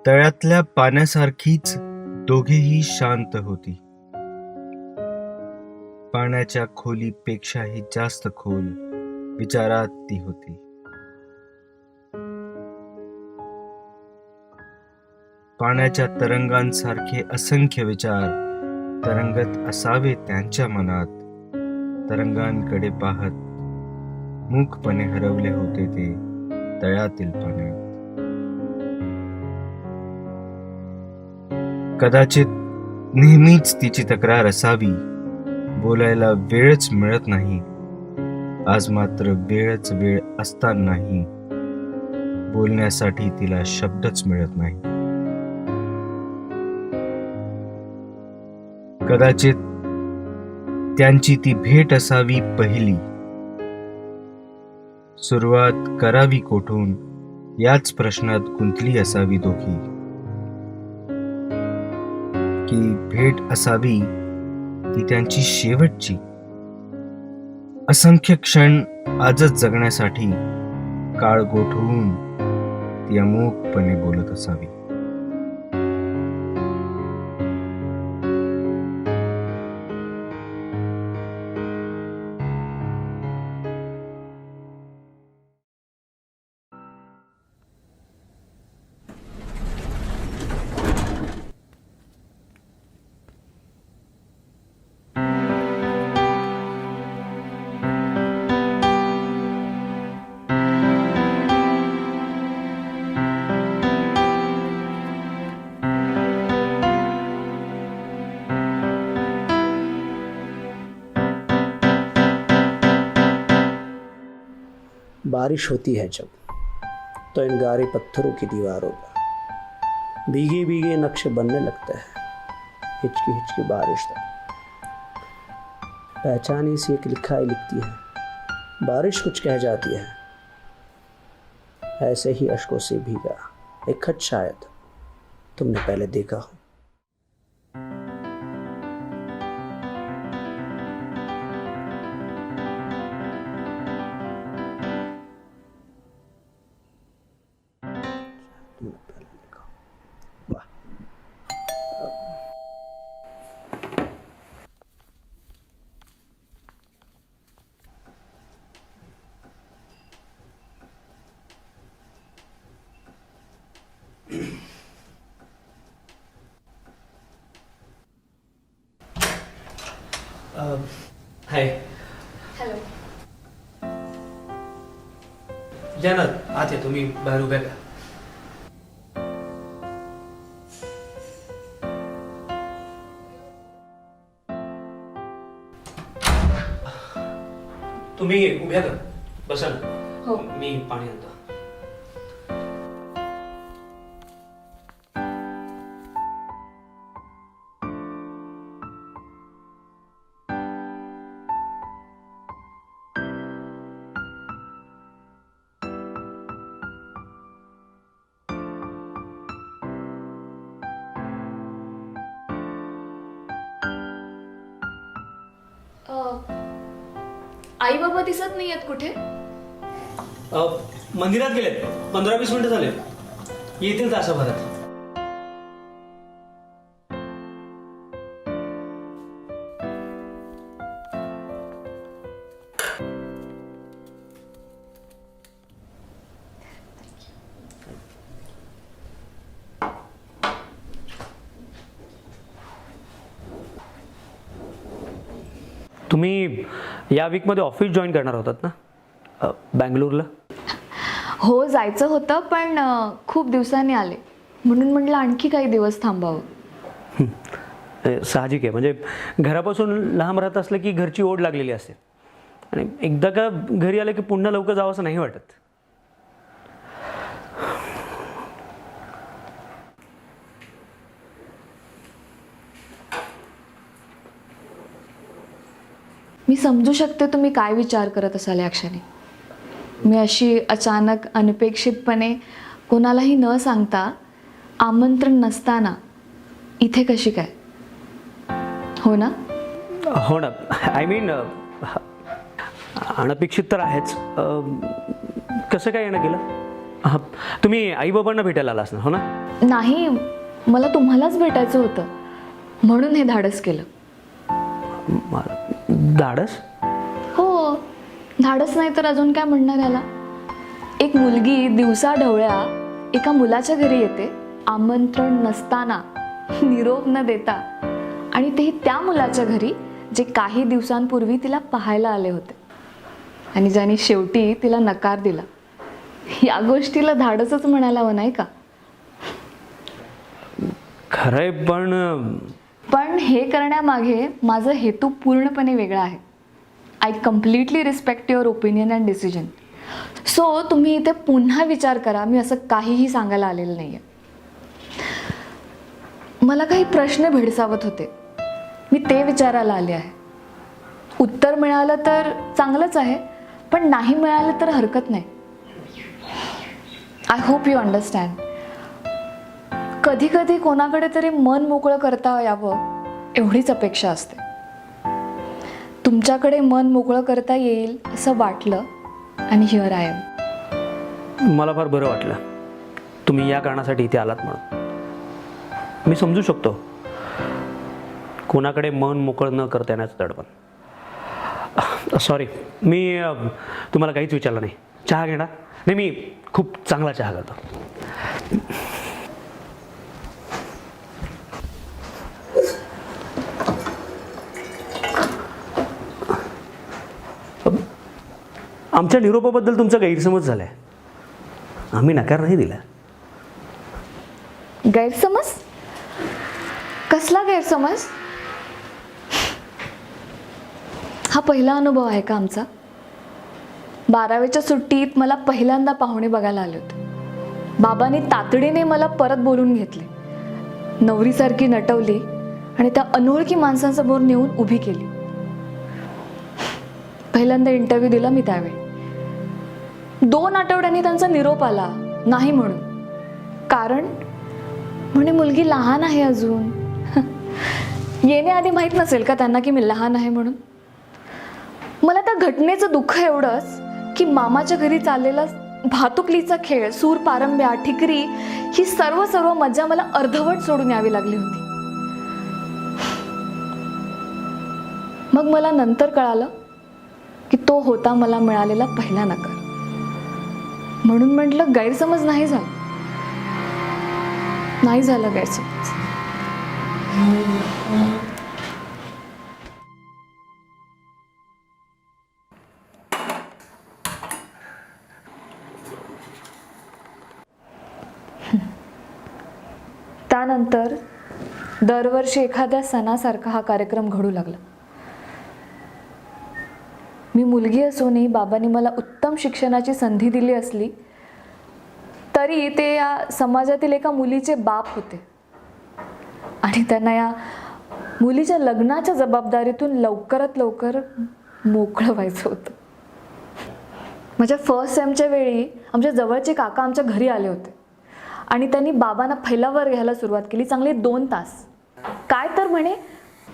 तळ्यातल्या पाण्यासारखीच दोघेही शांत होती. पाण्याच्या खोलीपेक्षाही जास्त खोल विचारात ती होती. पाण्याच्या तरंगांसारखे असंख्य विचार तरंगत असावे त्यांच्या मनात. तरंगांकडे पाहत मूकपणे हरवले होते ते तळ्यातील पाण्यात. कदाचित नेहमीच तिची तक्रार असावी, बोलायला वेळच मिळत नाही. आज मात्र वेळच वेळ असतानाही बोलण्यासाठी तिला शब्दच मिळत नाही. कदाचित त्यांची ती भेट असावी पहिली. सुरुवात करावी कोठून याच प्रश्नात गुंतली असावी दोघी. की भेट असावी ती त्यांची शेवटची. असंख्य क्षण आजच जगण्यासाठी काळ गोठवून ती अमोघपणे बोलत असावी. बारिश होती है जब तो इन गारे पत्थरों की दीवारों पर भीगे भीगे नक्शे बनने लगते हैं, हिचकी हिचकी बारिश तक। पहचानी सी एक लिखाई लिखती है, बारिश कुछ कह जाती है। ऐसे ही अश्कों से भीगा एक खत शायद तुमने पहले देखा हो। वाह, हाय. हॅलो. या ना आत या, तुम्ही बाहेर उभ्या का? तुम्ही उभ्या का? बसा ना. हो. मी पाणी आणतो. आई बाबा दिसत नाहीयेत कुठे? मंदिरात गेलेत. 15-20 मिनिटं झाले. येतील तासाभरात. तुम्ही या वीकमध्ये ऑफिस जॉईन करणार होतात ना बँगलोरला? हो, जायचं होतं पण खूप दिवसांनी आले म्हणून म्हटलं आणखी काही दिवस थांबावं. साहजिक आहे. म्हणजे घरापासून लांब राहत असलं की घरची ओढ लागलेली असते आणि एकदा का घरी आलं की पुन्हा लवकर जावं असं नाही वाटत. मी समजू शकते तुम्ही काय विचार करत असाल या क्षणी. मी अशी अचानक अनपेक्षितपणे कोणालाही न सांगता आमंत्रण नसताना इथे कशी काय? हो ना? हो ना. आय मीन अनपेक्षित तर आहेच. कसं काय येणं केलं? हां, तुम्ही आईबाबांना भेटायला आलास ना, हो ना? नाही, मला तुम्हालाच भेटायचं होतं म्हणून हे धाडस केलं. धाडस? हो, धाडस नाही तर अजून काय म्हणणार याला. एक मुलगी दिवसा ढवळ्या एका मुलाच्या घरी येते, आमंत्रण नसताना, निरोप न देता, आणि तेही त्या मुलाच्या घरी जे काही दिवसांपूर्वी तिला पाहायला आले होते आणि ज्याने शेवटी तिला नकार दिला. या गोष्टीला धाडसच म्हणायला हवं नाही का? खरंय, पण हे करण्यामागे माझा हेतू पूर्णपणे वेगळा आहे. I completely respect your opinion and decision. So तुम्ही इथे पुन्हा विचार करा, मी असं काहीही सांगायला आलेलं नाही आहे. मला काही प्रश्न भेडसावत होते, मी ते विचारायला आले आहे. उत्तर मिळालं तर चांगलंच आहे, पण नाही मिळालं तर हरकत नाही. I hope you understand. कधी कधी कोणाकडे तरी मन मोकळं करता यावं एवढीच अपेक्षा असते. तुमच्याकडे मन मोकळं करता येईल असं वाटलं आणि हिअर आय एम. मला फार बरं वाटलं तुम्ही या कारणासाठी इथे आलात म्हणून. मी समजू शकतो कोणाकडे मन मोकळं न करता येण्याचं दडपण. सॉरी, मी तुम्हाला काहीच विचारलं नाही. चहा घेणार? नाही, मी खूप चांगला चहा करतो. आमच्या निरोपाबद्दल तुमचा गैरसमज झाला आहे. आम्ही नकार नाही दिला. गैरसमज? कसला गैरसमज? हा पहिला अनुभव आहे का आमचा? 12वीच्या सुट्टीत मला पहिल्यांदा पाहुणे बघायला आले होते. बाबांनी तातडीने मला परत बोलून घेतले, नवरीसारखी नटवली आणि त्या अनोळखी माणसांसमोर नेऊन उभी केली. पहिल्यांदा इंटरव्ह्यू दिला मी त्यावेळी. 2 आठवड्यांनी त्यांचा निरोप आला नाही म्हणून. कारण म्हणे मुलगी लहान आहे अजून. येण्याआधी माहीत नसेल का त्यांना की मी लहान आहे म्हणून? मला त्या घटनेचं दुःख एवढंच की मामाच्या घरी चाललेला भातुकलीचा खेळ, सूर पारंब्या, ठिकरी, ही सर्व मजा मला अर्धवट सोडून यावी लागली होती. मग मला नंतर कळालं की तो होता मला मिळालेला पहिला नकार. म्हणून म्हटलं गैरसमज नाही झाला गैरसमज. त्यानंतर दरवर्षी एखाद्या सणासारखा हा कार्यक्रम घडू लागला. मी मुलगी असूनही बाबांनी मला उत्तम शिक्षणाची संधी दिली असली तरी ते या समाजातील एका मुलीचे बाप होते आणि त्यांना या मुलीच्या लग्नाच्या जबाबदारीतून लवकरात लवकर मोकळं व्हायचं होतं. माझ्या फर्स्ट सेमच्या वेळी आमच्या जवळचे काका आमच्या घरी आले होते आणि त्यांनी बाबांना फैलावर घ्यायला सुरुवात केली. चांगले 2 तास. काय तर म्हणे,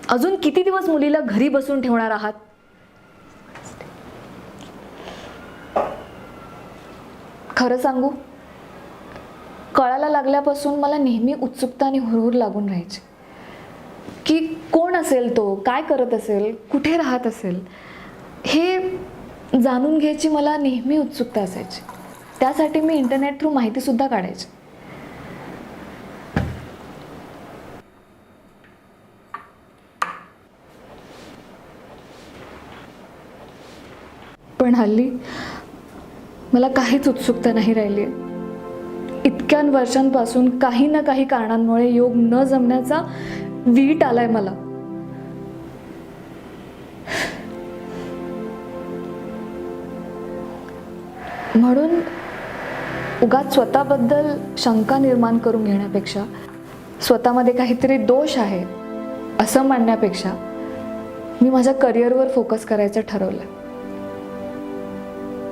अजून किती दिवस मुलीला घरी बसून ठेवणार आहात? खरं सांगू, कळायला लागल्यापासून मला नेहमी उत्सुकता आणि हुरहुर लागून राहायची की कोण असेल तो, काय करत असेल, कुठे राहत असेल, हे जाणून घ्यायची मला नेहमी उत्सुकता असायची. त्यासाठी मी इंटरनेट थ्रू माहितीसुद्धा काढायची. पण हल्ली मला काहीच उत्सुकता नाही राहिली. इतक्या वर्षांपासून काही ना काही कारणांमुळे योग न जमण्याचा वीट आलाय मला. म्हणून उगाच स्वतःबद्दल शंका निर्माण करून घेण्यापेक्षा, स्वतःमध्ये काहीतरी दोष आहे असं मानण्यापेक्षा मी माझ्या करिअरवर फोकस करायचं ठरवलं.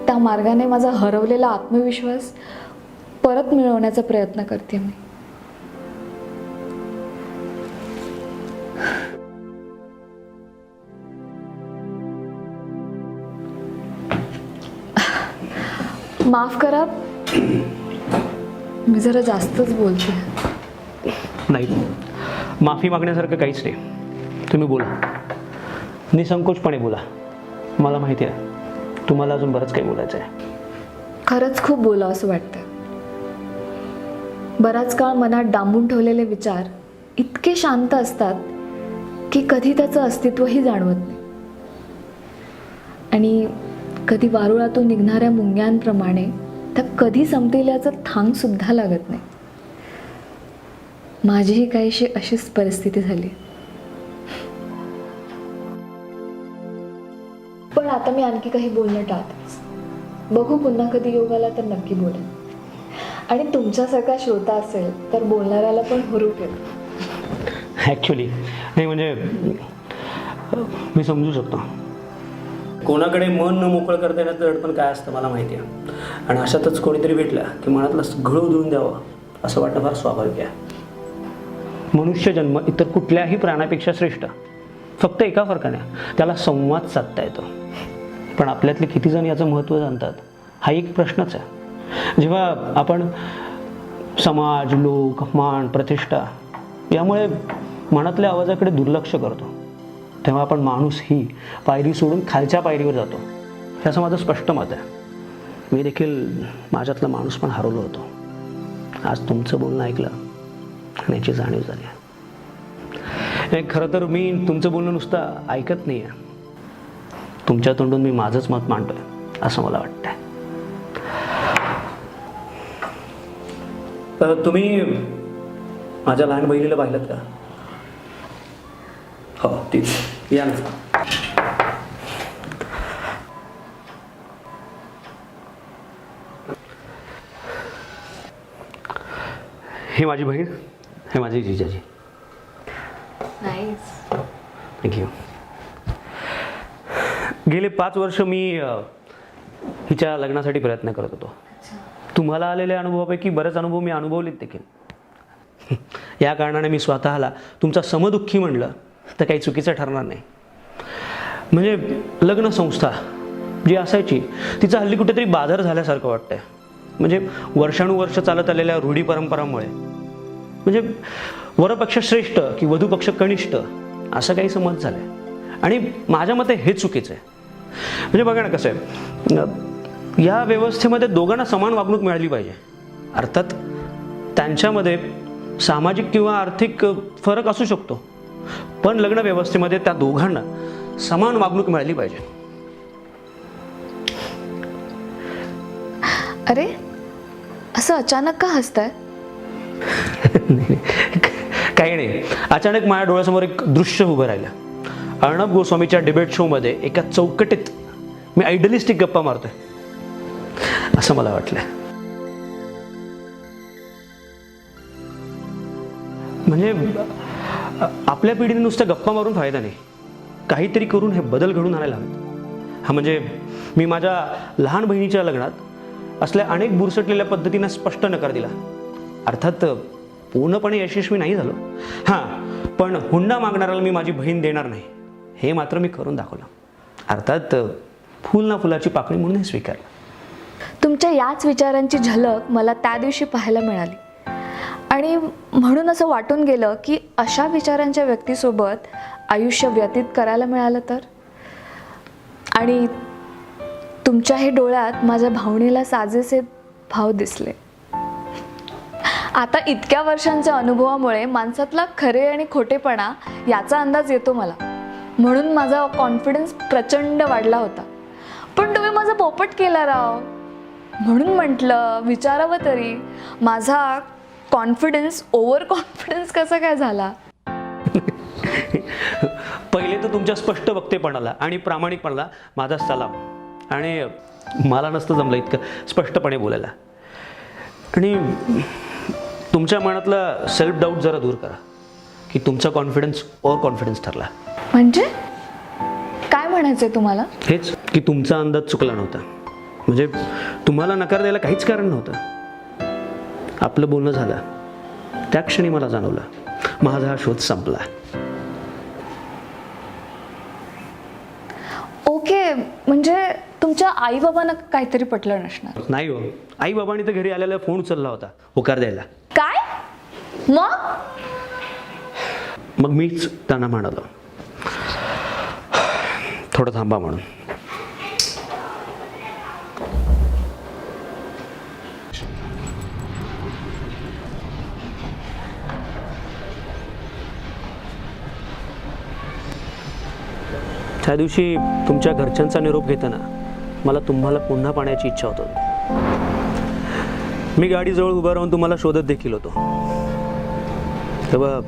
त्या मार्गाने माझा हरवलेला आत्मविश्वास परत मिळवण्याचा प्रयत्न करते मी. माफ करा, मी जरा जास्तच बोलते. नाही, माफी मागण्यासारखं काहीच नाही. तुम्ही बोला, निसंकोचपणे बोला. मला माहिती आहे तुम्हाला अजून बरंच काही बोलायचं आहे. खरंच खूप बोलावं असं वाटतं. बराच काळ मनात डांबून ठेवलेले विचार इतके शांत असतात की कधी त्याचं अस्तित्वही जाणवत नाही. आणि कधी वारुळातून निघणाऱ्या मुंग्यांप्रमाणे त्या कधी संपतील याचं थांग सुद्धा लागत नाही. माझीही काहीशी अशीच परिस्थिती झाली. पण आता मी आणखी काही बोलणं टाळतेच. बघू पुन्हा कधी योग आला तर नक्की बोलेन. आणि तुमच्यासारखा श्रोता असेल तर बोलणाऱ्याला पण हुरूप येतो. ॲक्च्युली नाही, म्हणजे मी समजू शकतो. कोणाकडे मन न मोकळं करता येण्याचं दडपण काय असतं मला माहिती आहे. आणि अशातच कोणीतरी भेटला की मनातलं सगळं उधळून द्यावं असं वाटणं फार स्वाभाविक आहे. मनुष्य जन्म इतर कुठल्याही प्राण्यापेक्षा श्रेष्ठ. फक्त एका फरकाने त्याला संवाद साधता येतो. पण आपल्यातले किती जण याचं महत्त्व जाणतात हा एक प्रश्नच आहे. जेव्हा आपण समाज, लोक, मान, प्रतिष्ठा यामुळे मनातल्या आवाजाकडे दुर्लक्ष करतो तेव्हा आपण माणूस ही पायरी सोडून खालच्या पायरीवर जातो. हे असं माझं स्पष्ट मत आहे. मी देखील माझ्यातला माणूस पण हरवलो होतो. आज तुमचं बोलणं ऐकलं आणि याची जाणीव झाली. खरं तर मी तुमचं बोलणं नुसतं ऐकत नाही आहे, तुमच्या तोंडून मी माझंच मत मांडतोय असं मला वाटतंय. तुम्ही माझ्या लहान बहिणीला पाहिलं का? हो, तीच. या ना. ही माझी बहीण, हे माझे जिजाजी. थँक्यू. गेले 5 वर्ष मी हिच्या लग्नासाठी प्रयत्न करत होतो. तुम्हाला आलेल्या अनुभवापैकी बरेच अनुभव मी अनुभवलेत देखील. या कारणाने मी स्वतःला तुमचा समदुःखी म्हणलं तर काही चुकीचं ठरणार नाही. म्हणजे लग्न संस्था जी असायची तिचा हल्ली कुठेतरी बाजार झाल्यासारखं वाटतंय. म्हणजे वर्षानुवर्ष चालत आलेल्या रूढी परंपरांमुळे म्हणजे वरपक्ष श्रेष्ठ की वधूपक्ष कनिष्ठ असं काही समज झालं आहे. आणि माझ्या मते हे चुकीचं आहे. म्हणजे बघा ना कसं आहे, या व्यवस्थेमध्ये दोघांना समान वागणूक मिळाली पाहिजे. अर्थात त्यांच्यामध्ये सामाजिक किंवा आर्थिक फरक असू शकतो, पण लग्न व्यवस्थेमध्ये त्या दोघांना समान वागणूक मिळाली पाहिजे. अरे असं अचानक का हसताय? काही नाही, अचानक माझ्या डोळ्यासमोर एक दृश्य उभं राहिलं. अर्णब गोस्वामीच्या डिबेट शोमध्ये एका चौकटीत मी आयडलिस्टिक गप्पा मारतोय असं मला वाटलं. म्हणजे आपल्या पिढीने नुसत्या गप्पा मारून फायदा नाही, काहीतरी करून हे बदल घडून आणायला हवेत. हा म्हणजे मी माझ्या लहान बहिणीच्या लग्नात असल्या अनेक बुरसटलेल्या पद्धतीने स्पष्ट नकार दिला. अर्थात पूर्णपणे यशस्वी नाही झालो, हां, पण हुंडा मागणाऱ्याला मी माझी बहीण देणार नाही हे मात्र मी करून दाखवलं. अर्थात फुल ना फुलाची पाकळी म्हणून हे स्वीकारलं. तुमच्या याच विचारांची झलक मला त्या दिवशी पाहायला मिळाली. आणि म्हणून असं वाटून गेलं की अशा विचारांच्या व्यक्तीसोबत आयुष्य व्यतीत करायला मिळालं तर. आणि तुमच्या हे डोळ्यात माझ्या भावनेला साजेसे भाव दिसले. आता इतक्या वर्षांच्या अनुभवामुळे माणसातला खरे आणि खोटेपणा याचा अंदाज येतो मला. म्हणून माझा कॉन्फिडन्स प्रचंड वाढला होता. पण तुम्ही माझा पोपट केला राव. म्हणून म्हटलं विचारावं तरी माझा कॉन्फिडन्स ओव्हर कॉन्फिडन्स कसा काय झाला. पहिले तर तुमच्या स्पष्ट वक्तेपणाला आणि प्रामाणिकपणाला माझा सलाम. आणि मला नसतं जमलं इतकं स्पष्टपणे बोलायला. आणि तुमच्या मनातला सेल्फ डाऊट जरा दूर करा की तुमचा कॉन्फिडन्स ओव्हर कॉन्फिडन्स ठरला. म्हणजे काय म्हणायचंय तुम्हाला? हेच की तुमचा अंदाज चुकला नव्हता. म्हणजे तुम्हाला नकार द्यायला काहीच कारण नव्हतं. आपलं बोलणं झालं त्या क्षणी मला जाणवलं माझा हा शोध संपला. ओके, म्हणजे तुमच्या आई बाबांना काहीतरी पटलं नसणार. नाही हो, आई बाबांनी तर घरी आलेला फोन उचलला होता होकार द्यायला. काय मग मीच त्यांना म्हणालो थोडं थांबा म्हणून. त्या दिवशी तुमच्या घरच्यांचा निरोप घेताना मला तुम्हाला पुन्हा पाहण्याची इच्छा होत होती. मी गाडीजवळ उभा राहून तुम्हाला शोधत देखील होतो. तेव्हा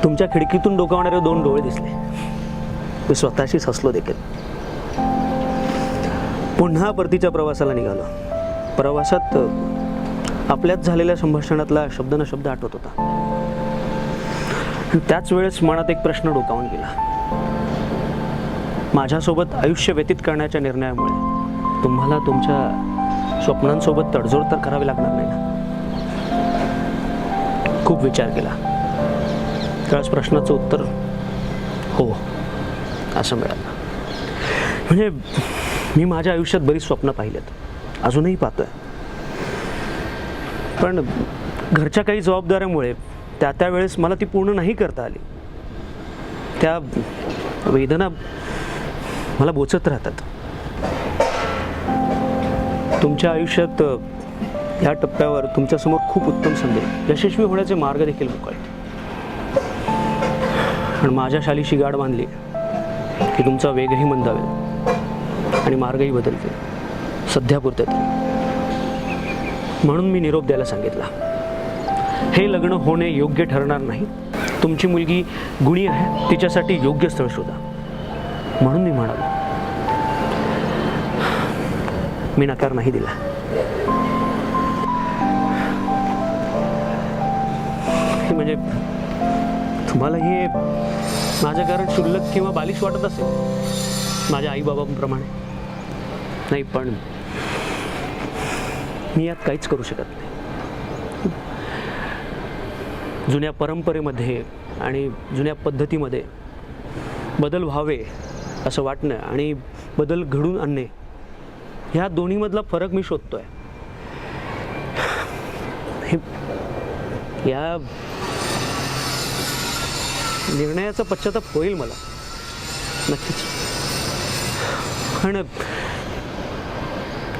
तुमच्या खिडकीतून डोकावणारे 2 डोळे दिसले. मी स्वतःशीच हसलो देखील. पुन्हा परतीच्या प्रवासाला निघालो. प्रवासात आपल्यात झालेल्या संभाषणातला शब्द न शब्द आठवत होता. त्याच वेळेस मनात एक प्रश्न डोकावून गेला. माझ्यासोबत आयुष्य व्यतीत करण्याच्या निर्णयामुळे तुम्हाला तुमच्या स्वप्नांसोबत तडजोड तर करावी लागणार नाही ना. खूप विचार केला. त्यावेळेस प्रश्नाचं उत्तर हो असं मिळालं. म्हणजे मी माझ्या आयुष्यात बरीच स्वप्न पाहिलेत, अजूनही पाहतोय. पण घरच्या काही जबाबदाऱ्यामुळे त्या वेळेस मला ती पूर्ण नाही करता आली. त्या वेदना मला बोचत राहतात. तुमच्या आयुष्यात या टप्प्यावर तुमच्यासमोर खूप उत्तम संधी, यशस्वी होण्याचे मार्ग देखील मोकळे. पण माझ्या शालीशी गाठ बांधली की तुमचा वेगही मंदावेल आणि मार्गही बदलतील, सध्यापुरते तरी. म्हणून मी निरोप द्यायला सांगितला. हे लग्न होणे योग्य ठरणार नाही. तुमची मुलगी गुणी आहे, तिच्यासाठी योग्य स्थळ शोधा. म्हणून मी म्हणालो. मी नकार नाही दिला. म्हणजे तुम्हाला हे माझं कारण क्षुल्लक किंवा बालिश वाटत असेल माझ्या आईबाबांप्रमाणे नाही, पण मी यात काहीच करू शकत नाही. जुन्या परंपरेमध्ये आणि जुन्या पद्धतीमध्ये बदल व्हावे असं वाटणं आणि बदल घडून आणणे, ह्या दोन्हीमधला फरक मी शोधतोय. या निर्णयाचा पश्चाताप होईल मला नक्कीच. पण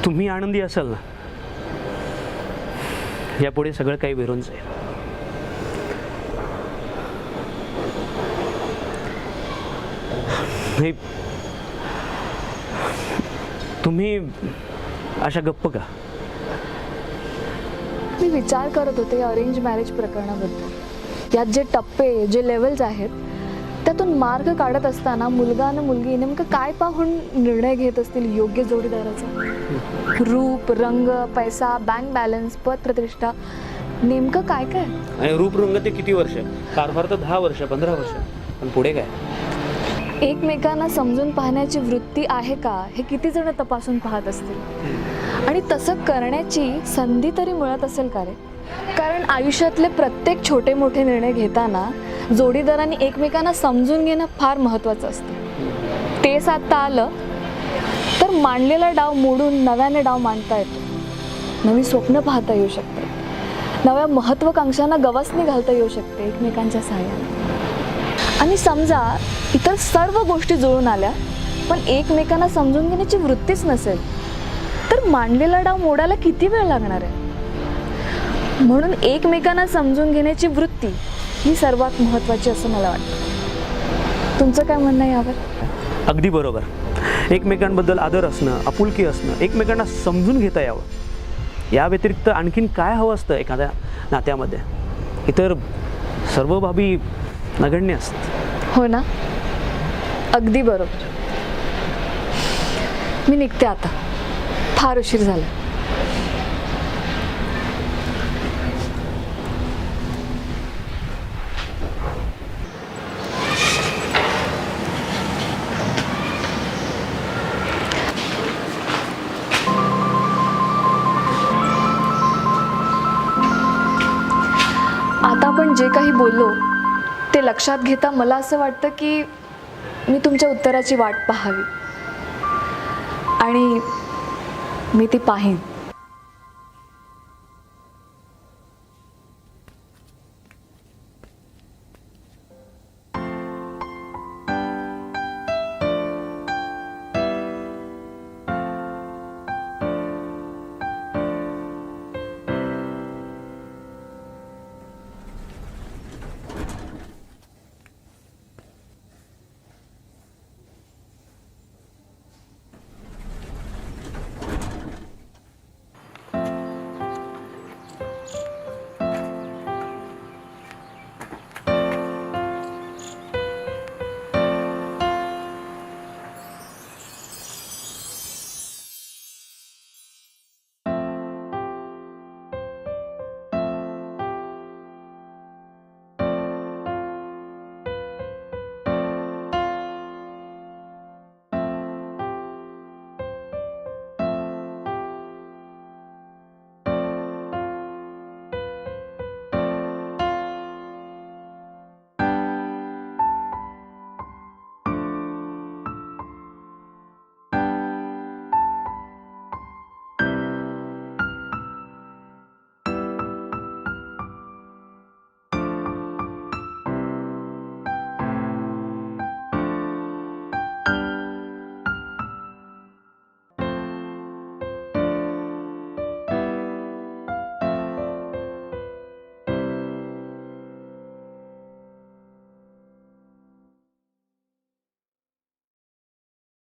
तुम्ही आनंदी असाल ना, यापुढे सगळं काही विरून जाईल. नाही, तुम्ही अशा गप्प का? मी विचार करत होते अरेंज मॅरेज प्रकरणाबद्दल. यात जे टप्पे, जे लेवल्स आहेत, त्यातून मार्ग काढत असताना मुलगा आणि मुलगी नेमकं काय पाहून निर्णय घेत असतील योग्य जोडीदाराचा? रूप, रंग, पैसा, बँक बॅलन्स, पद प्रतिष्ठा, नेमकं काय काय? आणि रूप रंग ते किती वर्ष? फार फार तर 10 वर्ष, 15 वर्ष. पण पुढे काय? एकमेकांना समजून पाहण्याची वृत्ती आहे का, हे किती जण तपासून पाहत असतील? आणि तसं करण्याची संधी तरी मिळत असेल का रे? कारण आयुष्यातले प्रत्येक छोटे मोठे निर्णय घेताना जोडीदारांनी एकमेकांना समजून घेणं फार महत्त्वाचं असतं. ते साधता आलं तर मांडलेला डाव मोडून नव्याने डाव मांडता येतो. नवी स्वप्न पाहता येऊ शकतात. नव्या महत्त्वाकांक्षांना गवसणी घालता येऊ शकते एकमेकांच्या सहाय्याने. आणि समजा इतर सर्व गोष्टी जुळून आल्या पण एकमेकांना समजून घेण्याची वृत्तीच नसेल, तर मांडलेला डाव मोडायला किती वेळ लागणार आहे? म्हणून एकमेकांना समजून घेण्याची वृत्ती ही सर्वात महत्त्वाची असं मला वाटतं. तुमचं काय म्हणणं आहे यावर? अगदी बरोबर. एकमेकांबद्दल आदर असणं, आपुलकी असणं, एकमेकांना समजून घेता यावं, या व्यतिरिक्त आणखीन काय हवं असतं एखाद्या नात्यामध्ये? इतर सर्व बाबी नगण्य असतात. हो ना, अगदी बरोबर. मी निघते आता, फार उशीर झाला. आता आपण जे काही बोललो ते लक्षात घेता मला असं वाटतं की मी तुमच्या उत्तराची वाट पाहावी आणि मी ती पाहीन.